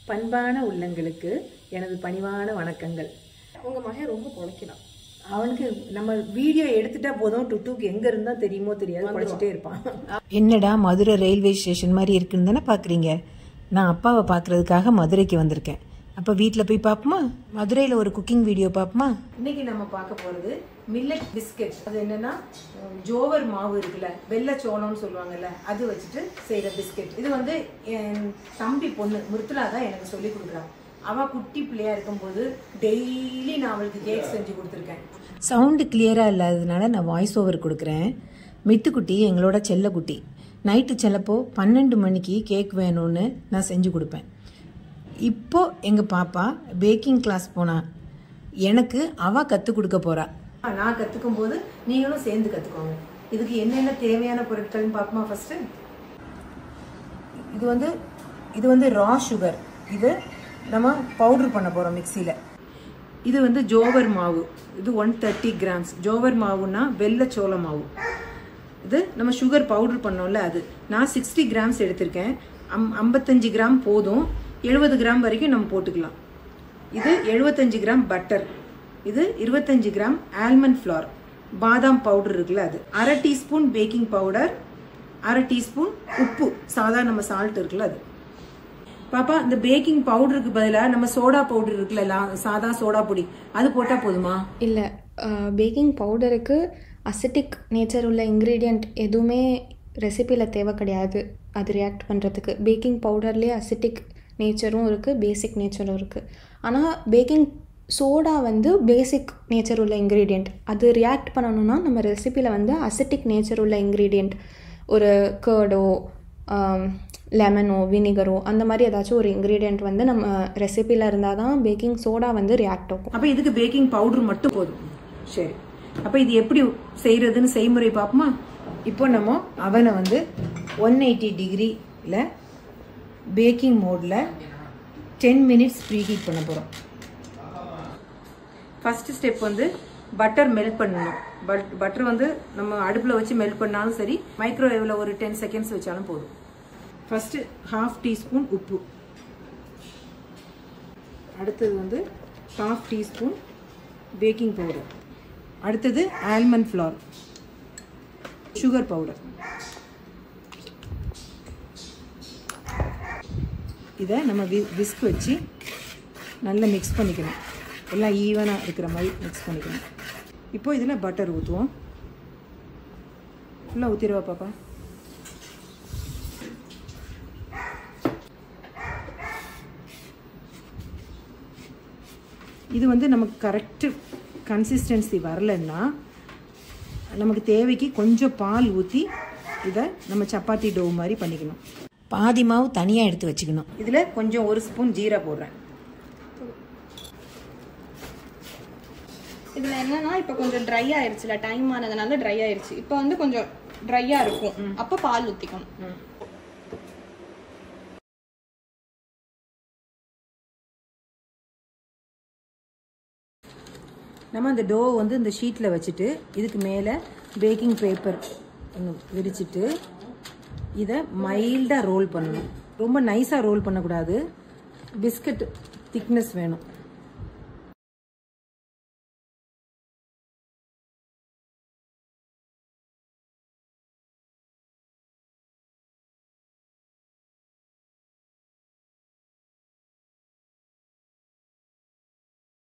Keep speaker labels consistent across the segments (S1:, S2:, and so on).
S1: பண்பான உள்ளங்களுக்கு எனது பணிவான வணக்கங்கள்.
S2: உங்க மகன் ரொம்ப பொழைக்கலாம்.
S1: அவனுக்கு நம்ம வீடியோ எடுத்துட்டா போதும், டுட்டுக்கு எங்க இருந்தா தெரியுமோ தெரியாது படிச்சுட்டே இருப்பான். என்னடா மதுரை ரயில்வே ஸ்டேஷன் மாதிரி இருக்குன்னு தானே பாக்குறீங்க? நான் அப்பாவை பாக்குறதுக்காக மதுரைக்கு வந்திருக்கேன். அப்ப வீட்டில் போய் பார்ப்போமா? மதுரையில் ஒரு குக்கிங் வீடியோ பார்ப்போமா? இன்னைக்கு நம்ம பார்க்க போறது மில்லட் பிஸ்கட். அது என்னன்னா ஜோவர் மாவு இருக்குல்ல, வெள்ளை சோளம்னு சொல்லுவாங்கல்ல, அது வச்சுட்டு செய்யற பிஸ்கட். இது வந்து என் தம்பி பொண்ணு மிருத்துலா தான் எனக்கு சொல்லி கொடுக்குறான். அவ குட்டி பிள்ளையா இருக்கும்போது டெய்லி நான் அவளுக்கு கேக் செஞ்சு கொடுத்துருக்கேன். சவுண்டு கிளியரா இல்லாததுனால நான் வாய்ஸ் ஓவர் கொடுக்குறேன். மித்துக்குட்டி எங்களோட செல்லக்குட்டி. நைட்டு சிலப்போ 12 மணிக்கு கேக் வேணும்னு நான் செஞ்சு கொடுப்பேன். இப்போ எங்க பாப்பா பேக்கிங் கிளாஸ் போனா, எனக்கு அவ கற்றுக் கொடுக்க போறா. நான் கற்றுக்கும் போது நீங்களும் சேர்ந்து கற்றுக்கோங்க. இதுக்கு என்னென்ன தேவையான பொருட்கள்னு பார்ப்போமா? ஃபர்ஸ்ட் இது வந்து ரா சுகர். இது நம்ம பவுடர் பண்ண போறோம் மிக்சியில். இது வந்து ஜோவர் மாவு. இது 130 கிராம்ஸ். ஜோவர் மாவுன்னா வெள்ளை சோள மாவு. இது நம்ம சுகர் பவுடர் பண்ணோம்ல, அது நான் 60 கிராம்ஸ் எடுத்திருக்கேன். 55 கிராம் போதும். 70 கிராம் வரைக்கும் நம்ம போட்டுக்கலாம். இது 75 கிராம் பட்டர். இது 25 கிராம் ஆல்மண்ட் ஃப்ளார். பாதாம் பவுடர் இருக்குல்ல, அது 1/2 டீஸ்பூன் பேக்கிங் பவுடர், 1/2 டீஸ்பூன் உப்பு, சாதாரண நம்ம சால்ட் இருக்குல்ல அது. பாப்பா, இந்த பேக்கிங் பவுடருக்கு பதிலாக நம்ம சோடா பவுடர் இருக்குல்ல, சாதா சோடா பொடி, அது போட்டா போதுமா?
S2: இல்லை, பேக்கிங் பவுடருக்கு அசிட்டிக் நேச்சர் உள்ள இன்க்ரீடியண்ட் எதுவுமே ரெசிபியில் தேவை கிடையாது. அது ரியாக்ட் பண்ணுறதுக்கு பேக்கிங் பவுடர்லேயே அசிட்டிக் நேச்சரும் இருக்குது, பேசிக் நேச்சரும் இருக்குது. ஆனால் பேக்கிங் சோடா வந்து பேசிக் நேச்சர் உள்ள இன்க்ரீடியண்ட். அது ரியாக்ட் பண்ணணும்னா நம்ம ரெசிபியில் வந்து அசிட்டிக் நேச்சர் உள்ள இன்க்ரீடியண்ட், ஒரு கர்டோ, லெமனோ, வினிகரோ, அந்த மாதிரி ஏதாச்சும் ஒரு இன்க்ரீடியண்ட் வந்து நம்ம ரெசிபியில் இருந்தால் தான் பேக்கிங் சோடா வந்து ரியாக்ட் ஆகும்.
S1: அப்போ இதுக்கு பேக்கிங் பவுடர் மட்டும் போதும். சரி, அப்போ இது எப்படி செய்கிறதுன்னு செய்முறை பார்ப்போமா? இப்போ நம்ம அவனை வந்து 180 டிகிரியில் பேக்கிங் மோடில் 10 மினிட்ஸ் ப்ரீ ஹீட் பண்ண போகிறோம். ஃபர்ஸ்ட் ஸ்டெப் வந்து பட்டர் மெல்ட் பண்ணணும். பட்டர் வந்து நம்ம அடுப்பில் வச்சு மெல்ட் பண்ணாலும் சரி, மைக்ரோவேவில் ஒரு 10 செகண்ட்ஸ் வச்சாலும் போதும். ஃபர்ஸ்ட் 1/2 டீஸ்பூன் உப்பு, அடுத்தது வந்து 1/2 டீஸ்பூன் பேக்கிங் பவுடர், அடுத்தது ஆல்மண்ட் ஃப்ளார், சுகர் பவுடர். இதை நம்ம விஸ்க் வச்சு நல்லா மிக்ஸ் பண்ணிக்கணும். எல்லாம் ஈவனாக இருக்கிற மாதிரி மிக்ஸ் பண்ணிக்கணும். இப்போ இதில் பட்டர் ஊற்றுவோம். ஃபுல்லாக ஊற்றிடுவா பாப்பா. இது வந்து நமக்கு கரெக்டு கன்சிஸ்டன்சி வரலன்னா நமக்கு தேவைக்கு கொஞ்சம் பால் ஊற்றி இதை நம்ம சப்பாத்தி டோ மாதிரி பண்ணிக்கணும். பாதி மாவு தனியாக எடுத்து வச்சுக்கணும். இதில் கொஞ்சம் 1 ஸ்பூன் ஜீரா போடுறேன்.
S2: இதில் என்னன்னா இப்போ கொஞ்சம் ட்ரை ஆயிடுச்சுல, டைம் ஆனதுனால ட்ரை ஆயிடுச்சு. இப்போ வந்து கொஞ்சம் ட்ரையாக இருக்கும், அப்போ பால் ஊற்றிக்கணும்.
S1: நம்ம அந்த டோ வந்து இந்த ஷீட்டில் வச்சுட்டு இதுக்கு மேலே பேக்கிங் பேப்பர் விரிச்சிட்டு இதை மைல்டாக ரோல் பண்ணணும். ரொம்ப நைஸாக ரோல் பண்ணக்கூடாது. பிஸ்கட் திக்னஸ் வேணும்.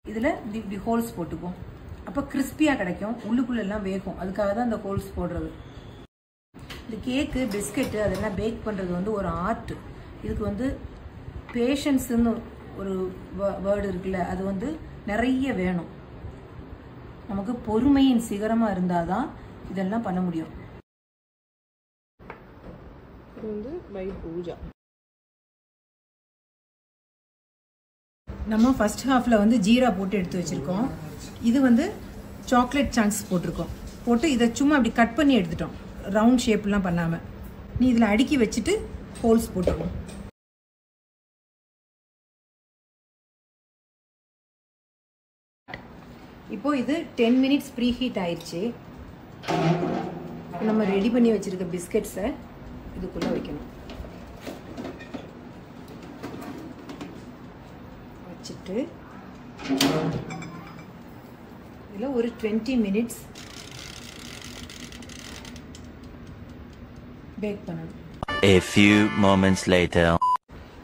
S1: இதில் இப்படி ஹோல்ஸ் போட்டுப்போம். அப்போ கிறிஸ்பியாக கிடைக்கும், உள்ளுக்குள்ளெல்லாம் வேகும். அதுக்காக தான் இந்த ஹோல்ஸ் போடுறது. இந்த கேக்கு, பிஸ்கெட்டு அதெல்லாம் பேக் பண்ணுறது வந்து ஒரு ஆர்ட். இதுக்கு வந்து பேஷன்ஸுன்னு ஒரு வேர்டு இருக்குல்ல, அது வந்து நிறைய வேணும். நமக்கு பொறுமையின் சிகரமாக இருந்தால் தான் இதெல்லாம் பண்ண முடியும்.
S2: இது வந்து பை பூஜா.
S1: நம்ம ஃபர்ஸ்ட் ஹாஃபில் வந்து ஜீரா போட்டு எடுத்து வச்சுருக்கோம். இது வந்து சாக்லேட் சங்க்ஸ் போட்டிருக்கோம். போட்டு இதை சும்மா அப்படி கட் பண்ணி எடுத்துட்டோம், ரவுண்ட் ஷேப்லாம் பண்ணாமல். நீ இதில் அடுக்கி வச்சுட்டு ஹோல்ஸ் போட்டுருவோம். இப்போது இது 10 மினிட்ஸ் ப்ரீ ஹீட் ஆயிடுச்சு. நம்ம ரெடி பண்ணி வச்சுருக்க பிஸ்கெட்ஸை இதுக்குள்ளே வைக்கணும். வச்சுட்டு இதில் ஒரு 20 minutes பேக் பண்ணணும்.
S3: A few moments later.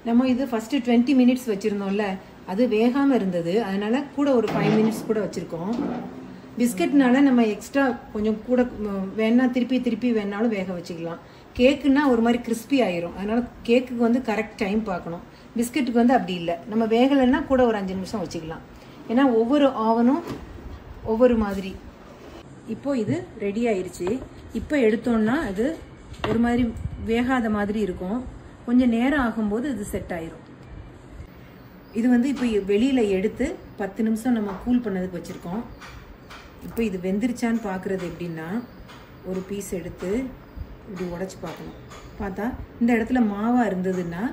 S1: நம்ம இது ஃபர்ஸ்ட் 20 minutes வச்சிருந்தோம்ல, அது வேகாம இருந்தது. அதனால கூட ஒரு 5 minutes கூட வச்சிருக்கோம். பிஸ்கட்னால நம்ம எக்ஸ்ட்ரா கொஞ்சம் கூட வேணா திருப்பி வேணாலும் வேக வச்சுக்கலாம். கேக்குன்னா ஒரு மாதிரி கிறிஸ்பி ஆயிரும். அதனால கேக்குக்கு வந்து கரெக்ட் டைம் பார்க்கணும். பிஸ்கட்டுக்கு வந்து அப்படி இல்லை. நம்ம வேகலைன்னா கூட ஒரு 5 நிமிஷம் வச்சுக்கலாம். ஏன்னா ஒவ்வொரு ஆவனும் ஒவ்வொரு மாதிரி. இப்போ இது ரெடி ஆயிருச்சு. இப்போ எடுத்தோம்னா அது ஒரு மாதிரி வேகாத மாதிரி இருக்கும். கொஞ்சம் நேரம் ஆகும்போது இது செட் ஆயிரும். இது வந்து இப்போ வெளியில எடுத்து 10 நிமிஷம் நம்ம கூல் பண்ணதுக்கு வச்சிருக்கோம். இப்போ இது வெந்திருச்சான்னு பார்க்குறது எப்படின்னா, ஒரு பீஸ் எடுத்து இப்படி உடச்சி பார்க்கணும். பார்த்தா இந்த இடத்துல மாவா இருந்ததுன்னா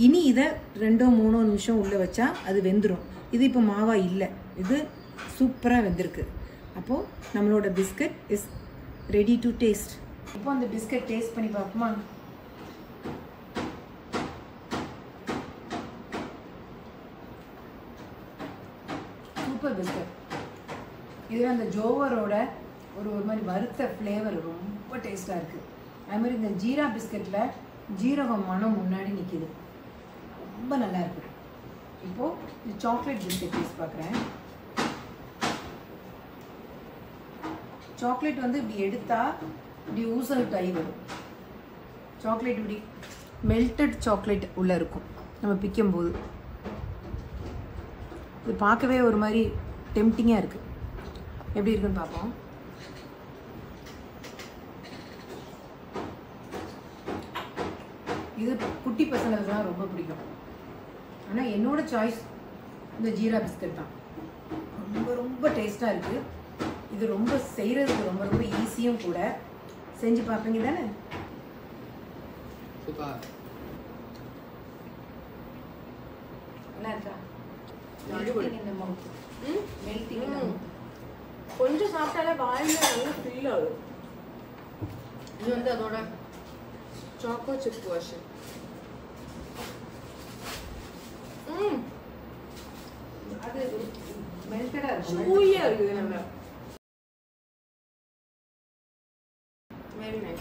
S1: இனி இதை 2-3 நிமிஷம் உள்ளே வச்சா அது வெந்துடும். இது இப்போ மாவா இல்லை, இது சூப்பராக வெந்திருக்கு. அப்போது நம்மளோட biscuit is ready to taste. இப்போ அந்த பிஸ்கட் டேஸ்ட் பண்ணி பார்ப்போமா? Super biscuit. இதுல அந்த ஜோவரோட ஒரு மாதிரி வறுத்த ஃப்ளேவர் ரொம்ப டேஸ்டா இருக்கு. அது மாதிரி இந்த ஜீரா பிஸ்கட்ல ஜீரகம் மனம் முன்னாடி நிக்குது, ரொம்ப நல்லா இருக்கு. இப்போ இந்த சாக்லேட் பிஸ்கட் டேஸ்ட் பார்க்குறேன். சாக்லேட் வந்து இப்படி எடுத்தா இப்படி ஊசல் டை வரும். சாக்லேட் இப்படி மெல்டட் சாக்லேட் உள்ள இருக்கும் நம்ம பிக்கும் போது. இது பார்க்கவே ஒரு மாதிரி டெம்டிங்காக இருக்கு. எப்படி இருக்குன்னு பார்ப்போம். இது குட்டி பசங்களுக்குலாம் ரொம்ப பிடிக்கும். ஆனால் என்னோட சாய்ஸ் இந்த ஜீரா பிஸ்கட் தான். ரொம்ப ரொம்ப டேஸ்டாக இருக்கு. இது ரொம்ப செய்யறதுக்கு ரொம்ப ரொம்ப ஈஸியும் கூட. செஞ்சு பார்ப்பீங்க தானே? நல்லா இருக்கா?
S4: கொஞ்சம் சாப்பிட்டாலே வாயில நல்லா ஃபீல் ஆகும். இது வந்து அதோட சாக்கோ சிப் வெர்ஷன்.
S1: அது மெல்டடா இருக்கு,
S4: சூயா இருக்குது நல்லா.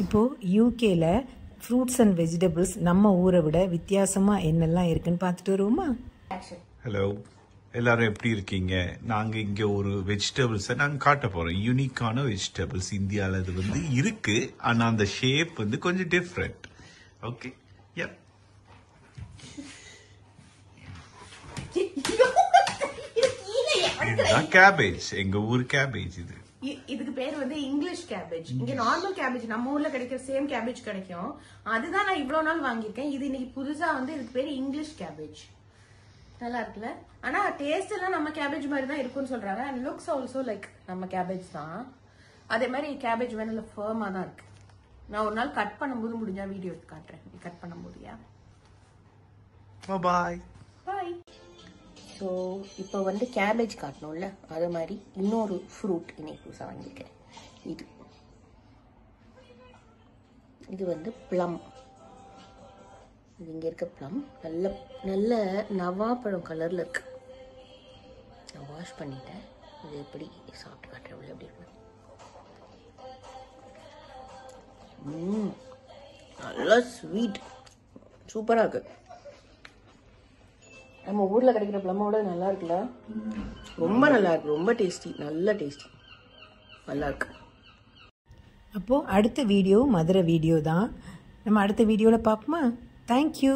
S1: இப்போ யூகேல ஃப்ரூட்ஸ் அண்ட் வெஜிடபிள்ஸ் நம்ம ஊரை விட வித்தியாசமா என்னெல்லாம் இருக்குன்னு பார்த்துட்டு வருவோமா?
S5: ஹலோ, எல்லாரும் எப்படி இருக்கீங்க? நாங்க இங்க ஒரு வெஜிடபிள்ஸை நாங்க காட்ட போறோம். யூனிக்கான வெஜிடபிள்ஸ் இந்தியாவில் அது வந்து இருக்கு. ஆனா அந்த ஷேப் வந்து கொஞ்சம் டிஃப்ரெண்ட். ஓகே, யா. இதுதான் கேபேஜ், எங்க ஊர் கேபேஜ்.
S4: இதுக்கு பேர் வந்து இங்கிலீஷ் கேபேஜ். இங்க நார்மல் கேபேஜ் நம்ம ஊர்ல கிடைக்கிற சேம் கேபேஜ் கிடைக்கும். அதுதான் நான் இவ்வளவு நாள் வாங்கியிருக்கேன். இது இன்னைக்கு புதுசா வந்து இதுக்கு பேர் இங்கிலீஷ் கேபேஜ். நல்லா இருக்குல்ல? ஆனா டேஸ்ட் எல்லாம் நம்ம கேபேஜ் மாதிரி தான் இருக்கும்னு சொல்றாங்க. அண்ட் லுக்ஸ் ஆல்சோ லைக் நம்ம கேபேஜ் தான். அதே மாதிரி கேபேஜ் வேணும் ஃபர்மா தான் இருக்கு. நான் ஒரு நாள் கட் பண்ணும்போது முடிஞ்சா வீடியோ எடுத்து காட்டுறேன். கட் பண்ணும்போது.
S5: பாய்
S4: பாய். ஸோ இப்போ வந்து கேபேஜ் காட்டணும்ல, அது மாதிரி இன்னொரு ஃப்ரூட் இன்னைக்கு புதுசாக வாங்கியிருக்கேன். இது வந்து ப்ளம். இது இங்கே இருக்க ப்ளம் நல்ல நல்ல நவாப்பழம் கலரில் இருக்கு. நான் வாஷ் பண்ணிட்டேன். இது எப்படி சாப்பிட்டு காட்டுறேன் உள்ள எப்படி இருக்கு. நல்லா ஸ்வீட், சூப்பராக இருக்கு. நம்ம ஊரில் கிடைக்கிற ப்ளம்மோட நல்லா இருக்குல்ல? ரொம்ப நல்லா இருக்கு, ரொம்ப டேஸ்டி, நல்ல டேஸ்டி, நல்லா இருக்கு.
S1: அப்போது அடுத்த வீடியோ மதுரை வீடியோ தான். நம்ம அடுத்த வீடியோவில் பார்ப்போமா? தேங்க்யூ.